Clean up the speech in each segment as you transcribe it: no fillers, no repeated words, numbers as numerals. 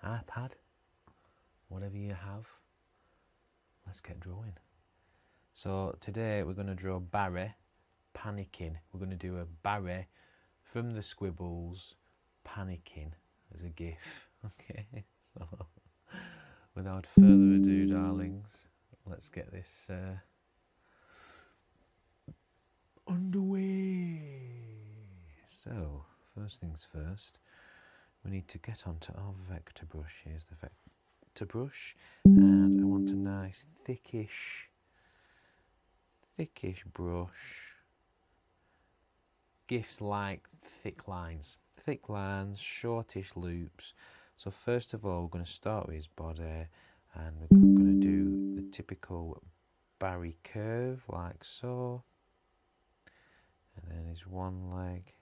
iPad, whatever you have. Let's get drawing. So today we're going to draw Barry panicking. We're going to do a Barry from the Squibbles panicking as a GIF. Okay, so without further ado, darlings, let's get this underway. So first things first, we need to get onto our vector brush. Here's the vector brush, and I want a nice thickish brush. GIFs like thick lines, shortish loops. So first of all, we're going to start with his body, and we're going to do the typical Barry curve like so, and then his one leg,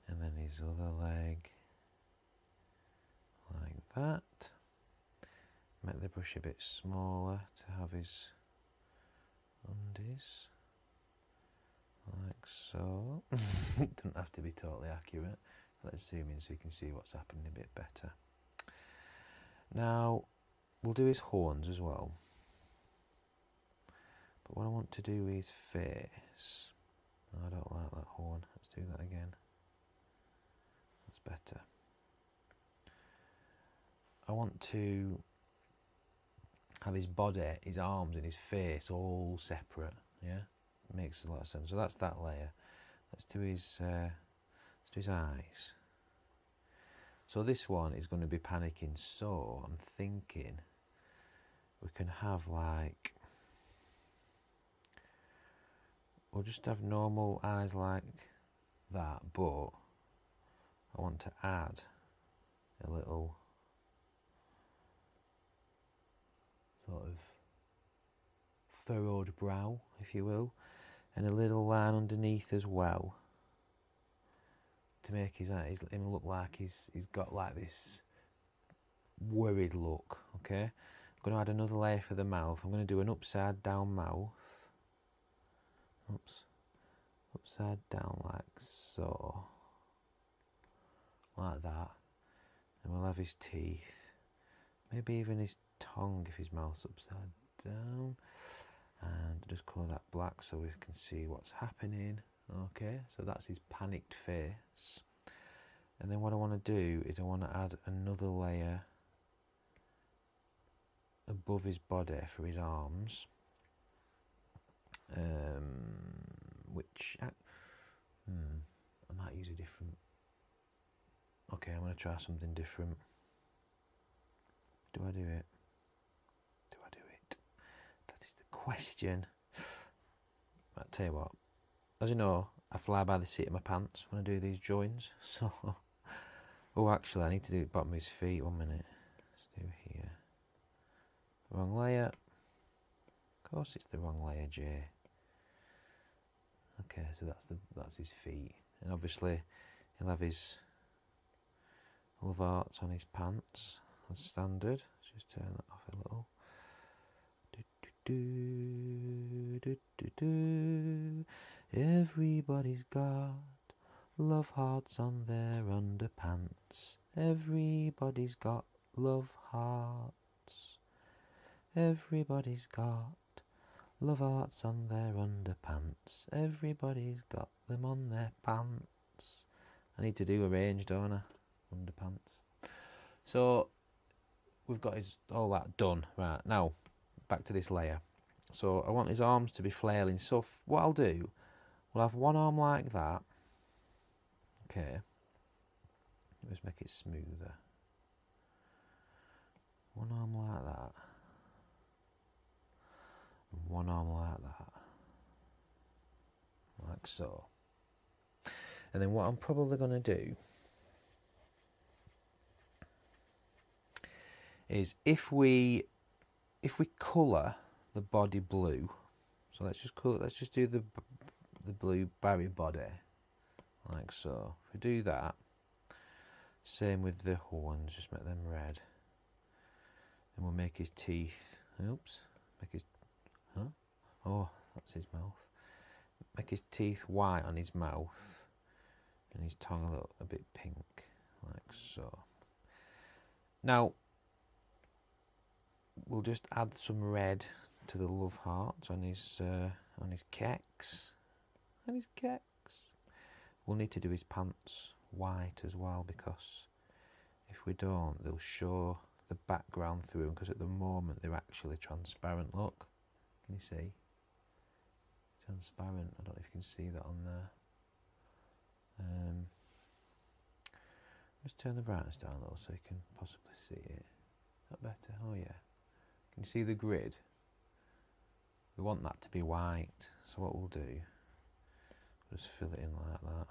and then his other leg like that. Make the brush a bit smaller to have his undies like so. It doesn't have to be totally accurate. Let's zoom in so you can see what's happening a bit better. Now we'll do his horns as well, but what I want to do is face. No, I don't like that horn. Let's do that again. That's better. I want to have his body, his arms and his face all separate. Yeah, makes a lot of sense. So that's that layer. Let's do his eyes. So this one is going to be panicking. So I'm thinking we can have like, we'll just have normal eyes like that, but I want to add a little sort of furrowed brow, if you will, and a little line underneath as well, to make his eyes, him look like he's got like this worried look. Okay, I'm going to add another layer for the mouth. I'm going to do an upside down mouth. Oops, upside down like so, like that, and we'll have his teeth, maybe even his tongue if his mouth's upside down, and just colour that black so we can see what's happening. Okay, so that's his panicked face. And then what I want to do is I want to add another layer above his body for his arms, which I might use a different. Okay, I'm going to try something different. Do I do it? Do I do it? That is the question. Right, tell you what, as you know, I fly by the seat of my pants when I do these drawings. So, oh, actually, I need to do it bottom of his feet. 1 minute. Let's do here. Wrong layer. Of course, it's the wrong layer, Jay. Okay, so that's his feet, and obviously he'll have his love hearts on his pants as standard. Let's just turn that off a little. Everybody's got love hearts on their underpants. Everybody's got love hearts. Everybody's got love hearts on their underpants. Everybody's got them on their pants. I need to do a range, don't I? Underpants. So we've got all that done. Right, now back to this layer. So I want his arms to be flailing. So what I'll do, we'll have one arm like that. Okay. Let's make it smoother. One arm like that. And one arm like that. Like so. And then what I'm probably going to do is if we colour the body blue, so let's just do the blue Barry body like so. If we do that, same with the horns, just make them red, and we'll make his teeth. Oops, make his oh, that's his mouth. Make his teeth white on his mouth, and his tongue a bit pink, like so. Now, we'll just add some red to the love hearts on his kecks. On his kecks. We'll need to do his pants white as well, because if we don't, they'll show the background through them, because at the moment they're actually transparent. Look, can you see? Transparent. I don't know if you can see that on there. Just turn the brightness down a little so you can possibly see it. Is that better? Oh yeah. Can you see the grid? We want that to be white, so what we'll do, we'll just fill it in like that.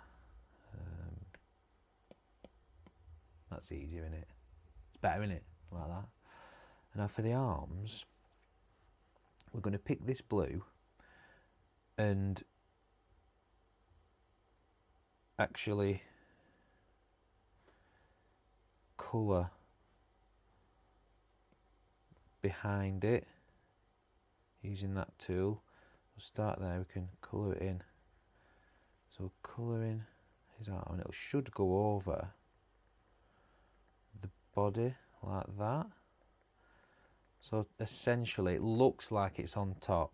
That's easier, isn't it? It's better, isn't it? Like that. And now for the arms, we're going to pick this blue and actually colour behind it using that tool. We'll start there, we can colour it in. So colour in his arm, and it should go over the body like that. So essentially it looks like it's on top,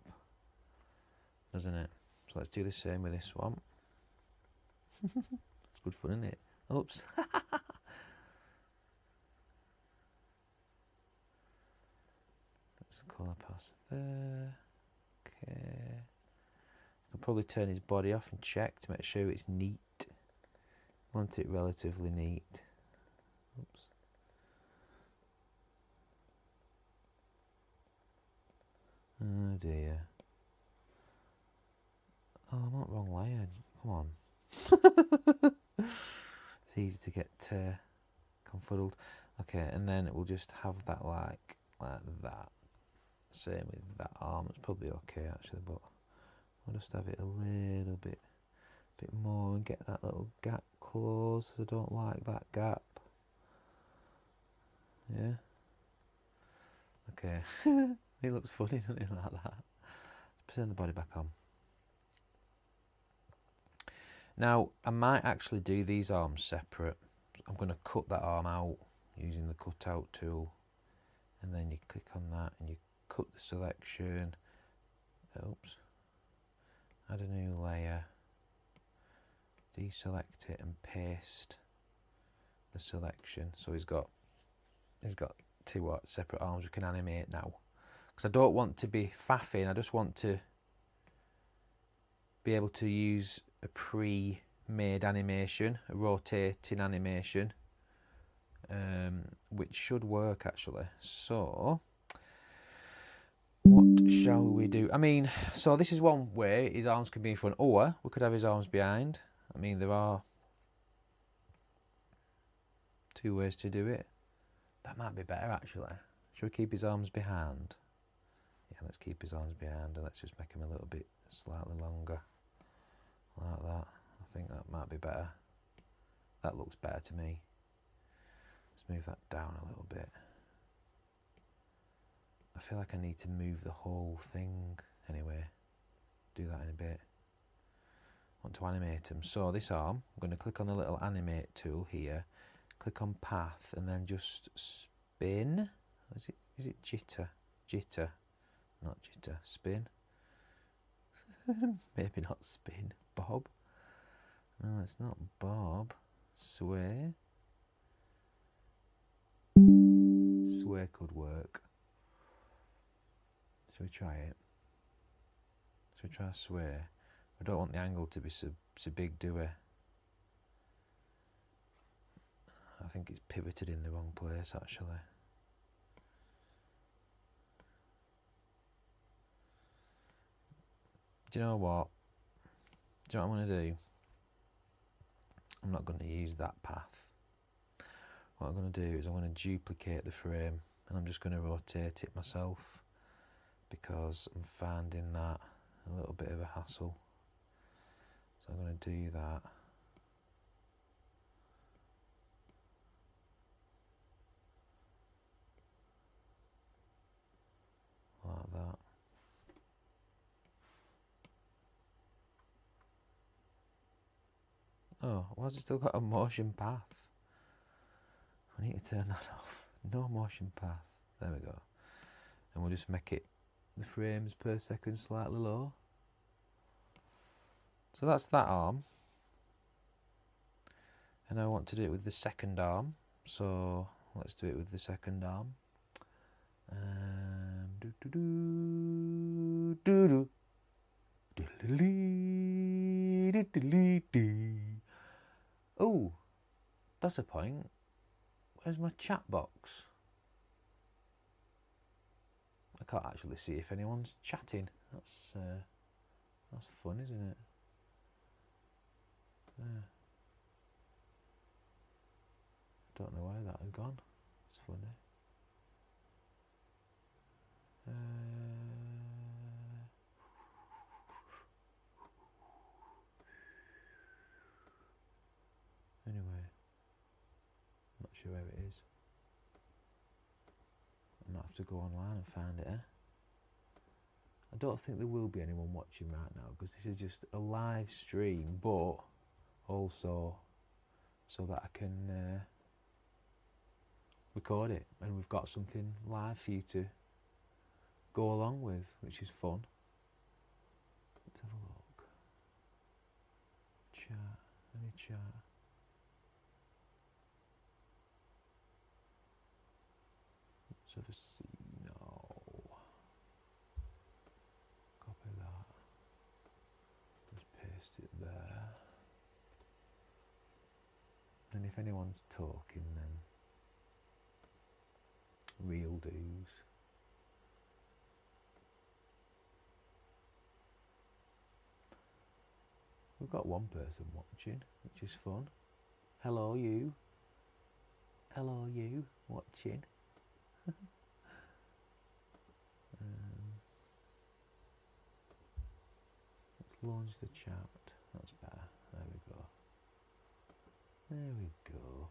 doesn't it? So let's do the same with this one. It's good fun, isn't it? Oops. Let's colour past there. Okay. I'll probably turn his body off and check to make sure it's neat. Want it relatively neat. Oops. Oh dear. Oh, I'm not wrong layer. Come on. It's easy to get confuddled. Okay, and then we'll just have that like that. Same with that arm. It's probably okay actually, but I'll just have it a little bit more and get that little gap closed. I don't like that gap. Yeah. Okay. It looks funny, doesn't it, like that? Let's turn the body back on. Now, I might actually do these arms separate. I'm going to cut that arm out using the cutout tool. And then you click on that and you cut the selection. Oops. Add a new layer. Deselect it and paste the selection. So he's got two separate arms we can animate now. Because I don't want to be faffing, I just want to be able to use a pre-made animation, a rotating animation, which should work actually. So what shall we do? I mean, so this is one way his arms can be in front, or we could have his arms behind. I mean, there are two ways to do it. That might be better actually. Should we keep his arms behind? Yeah, let's keep his arms behind and let's just make him a little bit slightly longer. Like that. I think that might be better. That looks better to me. Let's move that down a little bit. I feel like I need to move the whole thing anyway. Do that in a bit. I want to animate him. So this arm, I'm going to click on the little animate tool here. Click on path and then just spin. Is it jitter? Jitter. Not jitter. Spin. Maybe not spin. Bob. No, it's not bob. Sway. Sway could work. Shall we try it? Shall we try sway? I don't want the angle to be so big, do we? I think it's pivoted in the wrong place actually. Do you know what? Do you know what I'm going to do? I'm not going to use that path. What I'm going to do is I'm going to duplicate the frame and I'm just going to rotate it myself because I'm finding that a little bit of a hassle. So I'm going to do that. Like that. Oh, why has it still got a motion path? I need to turn that off. No motion path. There we go. And we'll just make it the frames per second slightly low. So that's that arm. And I want to do it with the second arm. So let's do it with the second arm. And oh, that's a point. Where's my chat box? I can't actually see if anyone's chatting. That's fun, isn't it? Don't know where that had gone. It's funny. Anyway, not sure where it is. I might have to go online and find it. I don't think there will be anyone watching right now because this is just a live stream, but also so that I can record it and we've got something live for you to go along with, which is fun. Let's have a look. Chat, any chat? Let's have a see. No. Copy that. Just paste it there. And if anyone's talking, then real dues. We've got one person watching, which is fun. Hello, you. Hello, you watching. Let's launch the chat. That's better. There we go. There we go.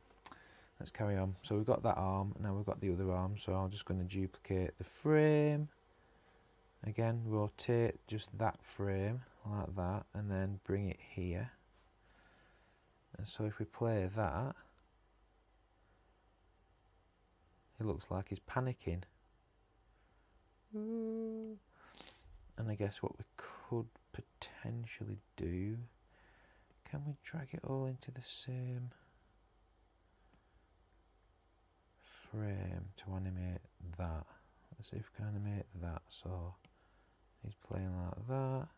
Let's carry on. So we've got that arm. Now we've got the other arm. So I'm just going to duplicate the frame. Again, rotate just that frame like that, and then bring it here. And so if we play that, it looks like he's panicking. And I guess what we could potentially do, can we drag it all into the same frame to animate that? Let's see if we can animate that. So he's playing like that.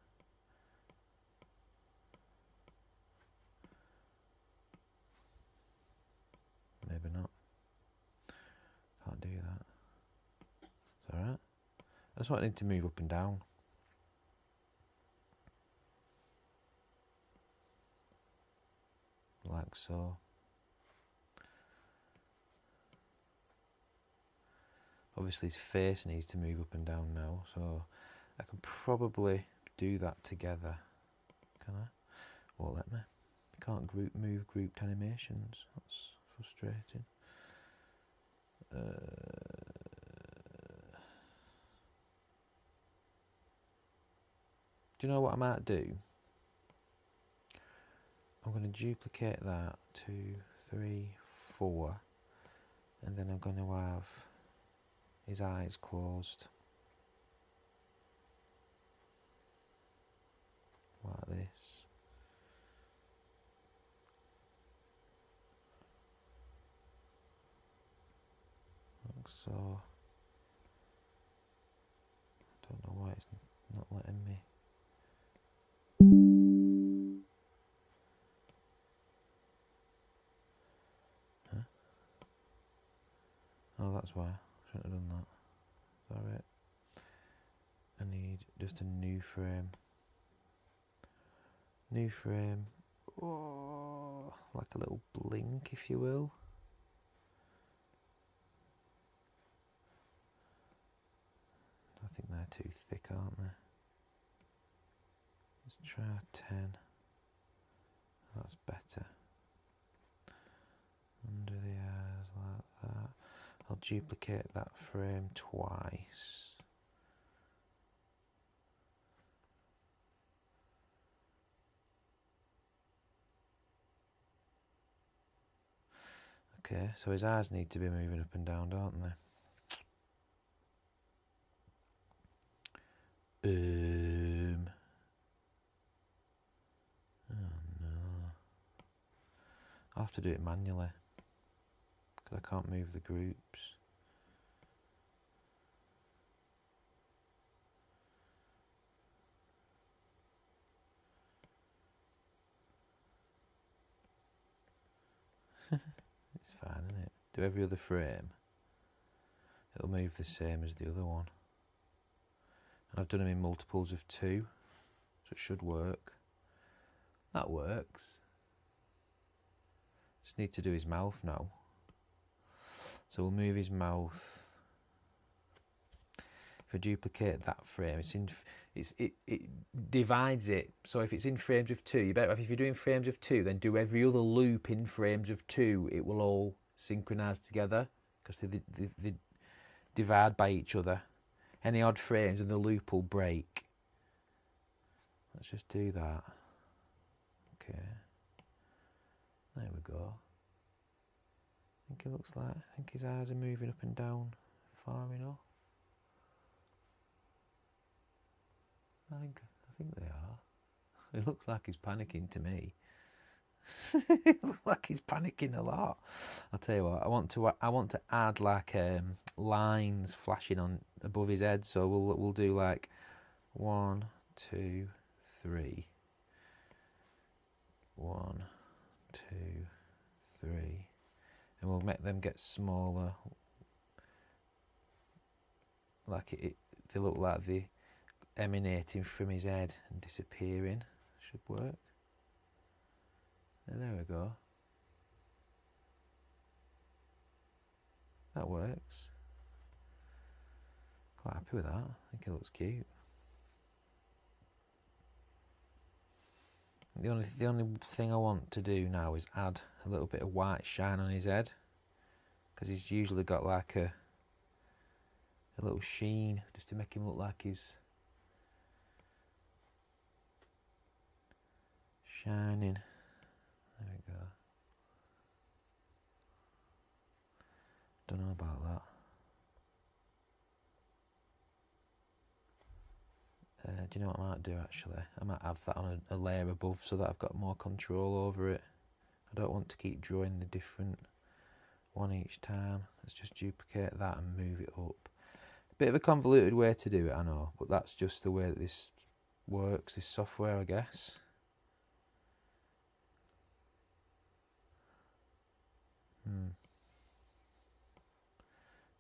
Maybe not. Can't do that. It's alright. I just want it to move up and down. Like so. Obviously his face needs to move up and down now, so I can probably do that together. Can I? Won't let me. I can't move grouped animations. That's frustrating. Do you know what I might do? I'm going to duplicate that, 2, 3, 4, and then I'm going to have his eyes closed like this. Like so. I don't know why it's not letting me. Huh? Oh, that's why. Shouldn't have done that. Alright. I need just a new frame. New frame. Oh, like a little blink, if you will. I think they're too thick, aren't they? Let's try 10. That's better. Under the eyes like that. I'll duplicate that frame twice. Okay, so his eyes need to be moving up and down, don't they? Oh no. I'll have to do it manually because I can't move the groups. It's fine, isn't it? Do every other frame. It'll move the same as the other one. And I've done them in multiples of 2, so it should work. That works. Just need to do his mouth now. So we'll move his mouth. If I duplicate that frame, it divides it. So if it's in frames of 2, you better, if you're doing frames of 2, then do every other loop in frames of 2. It will all synchronize together because they divide by each other. Any odd frames and the loop will break. Let's just do that. Okay. There we go. I think his eyes are moving up and down far enough. I think they are. It looks like he's panicking to me. It looks like he's panicking a lot. I'll tell you what. I want to add like lines flashing on above his head. So we'll do like 1, 2, 3. 1, 2, 3, and we'll make them get smaller. Like they look like they're emanating from his head and disappearing. Should work. And there we go. That works. Quite happy with that. I think it looks cute. The only thing I want to do now is add a little bit of white shine on his head, because he's usually got like a little sheen just to make him look like he's shining. There we go. Don't know about that. Do you know what I might do actually? I might have that on a layer above so that I've got more control over it. I don't want to keep drawing the different one each time. Let's just duplicate that and move it up. A bit of a convoluted way to do it, I know, but that's just the way that this works, this software, I guess.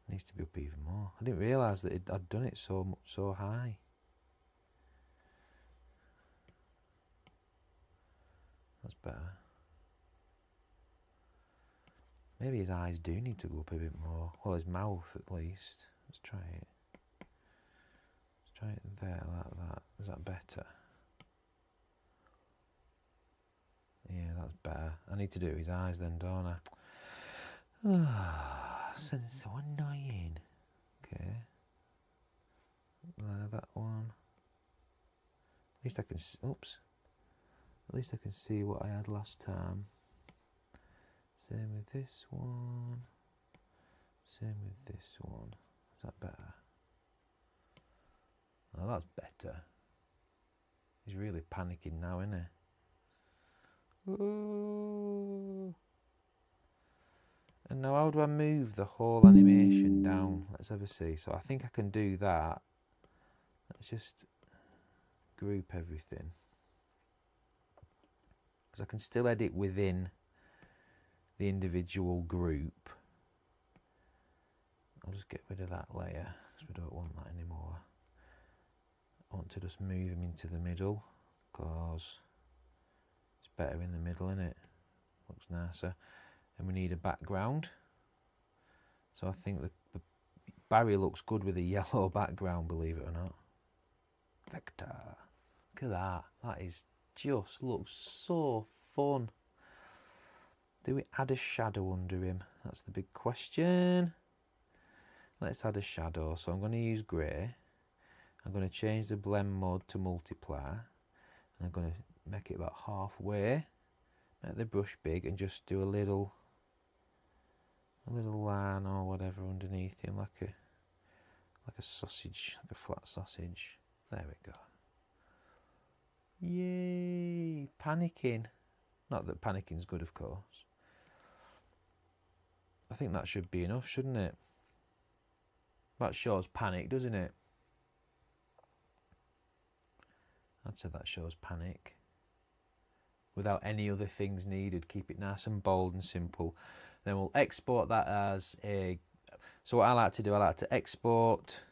Needs to be up even more. I didn't realise that I'd done it so high. That's better. Maybe his eyes do need to go up a bit more. Well, his mouth at least. Let's try it. Let's try it there like that. Is that better? Yeah, that's better. I need to do his eyes then, don't I? So annoying. Okay. That one. At least I can. Oops. At least I can see what I had last time. Same with this one. Same with this one. Is that better? Oh, that's better. He's really panicking now, isn't he? Ooh. And now how do I move the whole animation down? Let's have a see. So I think I can do that. Let's just group everything. Because I can still edit within the individual group. I'll just get rid of that layer because we don't want that anymore. I want to just move him into the middle because it's better in the middle, isn't it? Looks nicer. And we need a background. So I think the Barry looks good with a yellow background, believe it or not. Vector. Look at that. That is just looks so fun. Do we add a shadow under him? That's the big question. Let's add a shadow. So I'm going to use grey. I'm going to change the blend mode to multiply. And I'm going to make it about halfway. Make the brush big and just do a little a little line or whatever underneath him, like a sausage, like a flat sausage. There we go. Yay! Panicking. Not that panicking's good, of course. I think that should be enough, shouldn't it? That shows panic, doesn't it? I'd say that shows panic. Without any other things needed. Keep it nice and bold and simple. Then we'll export that as a... So what I like to do, I like to export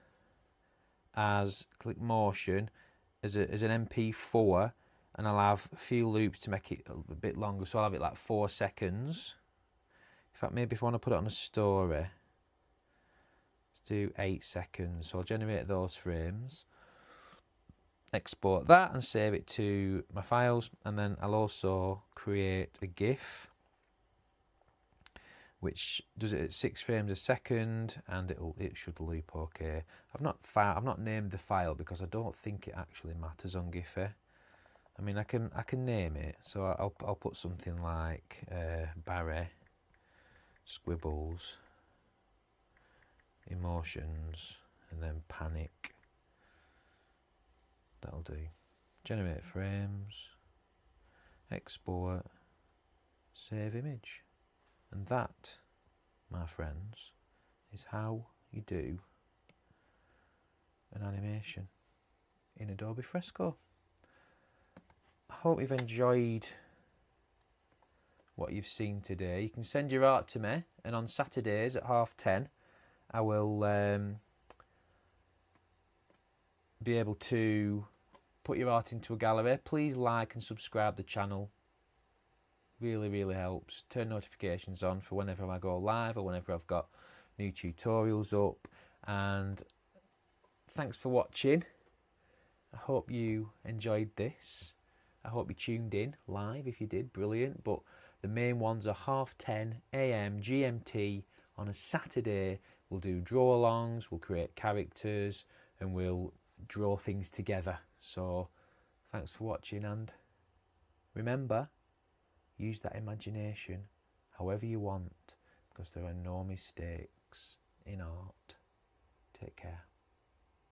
as click motion as an MP4, and I'll have a few loops to make it a bit longer. So I'll have it like 4 seconds. In fact, maybe if I want to put it on a story, let's do 8 seconds. So I'll generate those frames, export that and save it to my files, and then I'll also create a GIF which does it at 6 frames a second, and it should loop okay. I've not named the file because I don't think it actually matters on Giphy. I mean, I can name it, so I'll put something like Barry Squibbles emotions and then panic. That'll do. Generate frames, export, save image. And that, my friends, is how you do an animation in Adobe Fresco. I hope you've enjoyed what you've seen today. You can send your art to me, and on Saturdays at 10:30 I will be able to put your art into a gallery. Please like and subscribe the channel. Really helps. Turn notifications on for whenever I go live or whenever I've got new tutorials up. And thanks for watching. I hope you enjoyed this. I hope you tuned in live. If you did, brilliant. But the main ones are 10:30 AM GMT on a Saturday. We'll do draw-alongs, we'll create characters, and we'll draw things together. So thanks for watching, and remember, use that imagination however you want, because there are no mistakes in art. Take care.